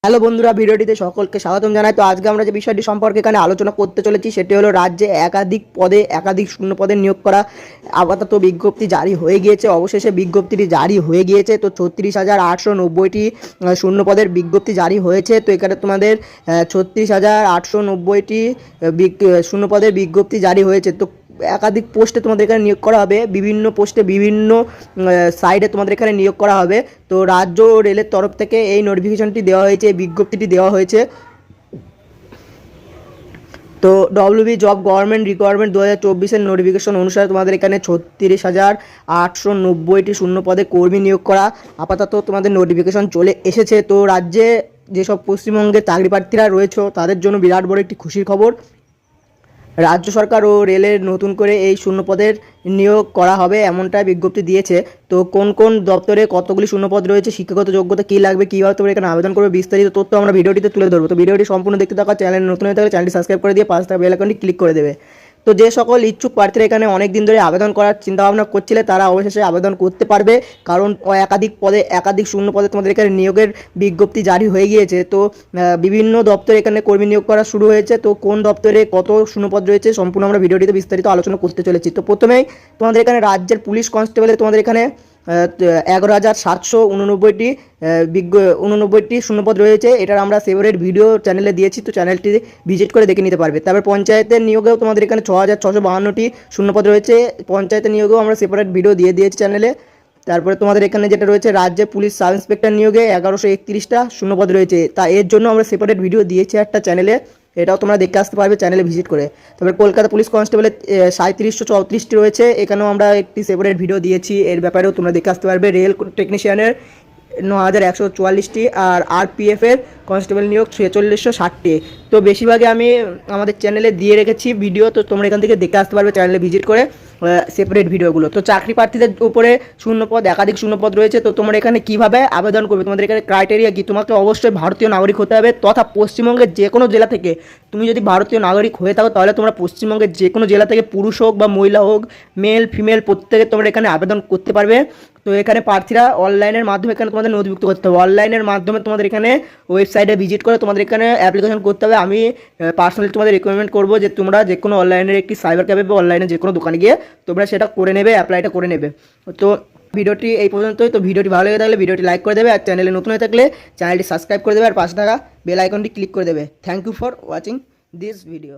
Hello বন্ধুরা, ভিডিওটিতে সকলকে স্বাগতম জানাই। তো আজকে আমরা যে বিষয়টি সম্পর্কে এখানে আলোচনা করতে চলেছি সেটি হলো রাজ্যে একাধিক পদে একাধিক শূন্য পদে নিয়োগ করা। আপাতত বিজ্ঞপ্তি জারি হয়ে গিয়েছে, অবশেষে বিজ্ঞপ্তিটি জারি হয়ে গিয়েছে। তো 36,890টি শূন্য পদের বিজ্ঞপ্তি জারি হয়েছে। তো এখানে তোমাদের 36,890টি শূন্য পদের বিজ্ঞপ্তি জারি হয়েছে। তো একাধিক পোস্টে তোমাদের এখানে নিয়োগ করা হবে, বিভিন্ন পোস্টে বিভিন্ন সাইডে তোমাদের এখানে নিয়োগ করা হবে। তো রাজ্য ও রেলের তরফ থেকে এই নোটিফিকেশনটি দেওয়া হয়েছে, এই বিজ্ঞপ্তিটি দেওয়া হয়েছে। তো ডব্লিউবি জব গভর্নমেন্ট রিকোয়ারমেন্ট 2024-এর নোটিফিকেশন অনুসারে তোমাদের এখানে 36,890টি শূন্য পদে কর্মী নিয়োগ করা। আপাতত তোমাদের নোটিফিকেশন চলে এসেছে। তো রাজ্যে যেসব পশ্চিমবঙ্গের চাকরি প্রার্থীরা রয়েছে তাদের জন্য বিরাট বড় একটি খুশির খবর। রাজ্য সরকার ও রেলের নতুন করে এই শূন্যপদের নিয়োগ করা হবে এমনটাই বিজ্ঞপ্তি দিয়েছে। তো কোন কোন দপ্তরে কতগুলি শূন্যপদ রয়েছে, শিক্ষাগত যোগ্যতা কী লাগবে, কীভাবে তোমরা এখানে আবেদন করবে, বিস্তারিত তথ্য আমরা ভিডিওটিতে তুলে ধরবো। তো ভিডিওটি সম্পূর্ণ দেখতে থাকা, চ্যানেল নতুন হয়ে থাকলে চ্যানেলটি সাবস্ক্রাইব করে দিয়ে পাশে থাকা বেল আইকনটি ক্লিক করে দেবে। তো যে সকল ইচ্ছুক প্রার্থীরা এখানে অনেক দিন ধরে আবেদন করার চিন্তাভাবনা করছিলে তারা অবশেষে আবেদন করতে পারবে, কারণ একাধিক পদে একাধিক শূন্য পদে তোমাদের এখানে নিয়োগের বিজ্ঞপ্তি জারি হয়ে গিয়েছে। তো বিভিন্ন দপ্তরে এখানে কর্মী নিয়োগ করা শুরু হয়েছে। তো কোন দপ্তরে কত শূন্যপদ রয়েছে সম্পূর্ণ আমরা ভিডিওটিতে বিস্তারিত আলোচনা করতে চলেছি। তো প্রথমেই তোমাদের এখানে রাজ্যের পুলিশ কনস্টেবলের তোমাদের এখানে 11,789টি শূন্যপদ রয়েছে। এটার আমরা সেপারেট ভিডিও চ্যানেলে দিয়েছি, তো চ্যানেলটি ভিজিট করে দেখে নিতে পারবে। তারপর পঞ্চায়েতের নিয়োগেও তোমাদের এখানে 6,652টি শূন্যপদ রয়েছে। পঞ্চায়েতের নিয়োগেও আমরা সেপারেট ভিডিও দিয়ে দিয়েছি চ্যানেলে। তারপরে তোমাদের এখানে যেটা রয়েছে রাজ্যে পুলিশ সাব ইন্সপেক্টর নিয়োগে 1131টা শূন্যপদ রয়েছে, তা এর জন্য আমরা সেপারেট ভিডিও দিয়েছি একটা চ্যানেলে, এটাও তোমরা দেখে আসতে পারবে চ্যানেলে ভিজিট করে। তবে কলকাতা পুলিশ কনস্টেবলের 3734টি রয়েছে, এখানেও আমরা একটি সেপারেট ভিডিও দিয়েছি, এর ব্যাপারেও তোমরা দেখে আসতে পারবে। রেল টেকনিশিয়ানের 9,144টি আর আরপিএফের কনস্টেবল নিয়োগ 4660টি। তো বেশিরভাগই আমি আমাদের চ্যানেলে দিয়ে রেখেছি ভিডিও, তো তোমরা এখান থেকে দেখে আসতে পারবে চ্যানেলে ভিজিট করে সেপারেট ভিডিওগুলো। তো চাকরি প্রার্থীদের উপরে শূন্যপদ একাধিক শূন্যপদ রয়েছে। তো তোমরা এখানে কীভাবে আবেদন করবে, তোমাদের এখানে ক্রাইটেরিয়া কি, তোমাকে অবশ্যই ভারতীয় নাগরিক হতে হবে, তথা পশ্চিমবঙ্গের যে কোনো জেলা থেকে তুমি যদি ভারতীয় নাগরিক হয়ে থাকো তাহলে তোমরা পশ্চিমবঙ্গের যে কোনো জেলা থেকে, পুরুষ হোক বা মহিলা হোক, মেল ফিমেল প্রত্যেকে তোমরা এখানে আবেদন করতে পারবে। তো এখানে প্রার্থীরা অনলাইনের মাধ্যমে এখানে তোমাদের নথিভুক্ত করতে হবে। অনলাইনের মাধ্যমে তোমাদের এখানে ওয়েবসাইটে ভিজিট করে তোমাদের এখানে অ্যাপ্লিকেশন করতে হবে। আমি পার্সোনালি তোমাদের রিকমেন্ড করবো যে তোমরা যে কোনো অনলাইনের একটি সাইবার ক্যাফে বা অনলাইনে যে কোনো দোকানে গিয়ে তোমরা সেটা করে নেবে, অ্যাপ্লাইটা করে নেবে। তো ভিডিওটি এই পর্যন্তই। তো ভিডিওটি ভালো লেগে থাকলে ভিডিওটি লাইক করে দেবে, আর চ্যানেলে নতুন হয়ে থাকলে চ্যানেলটি সাবস্ক্রাইব করে দেবে, আর পাশে থাকা বেল আইকনটি ক্লিক করে দেবে। Thank you for watching this video.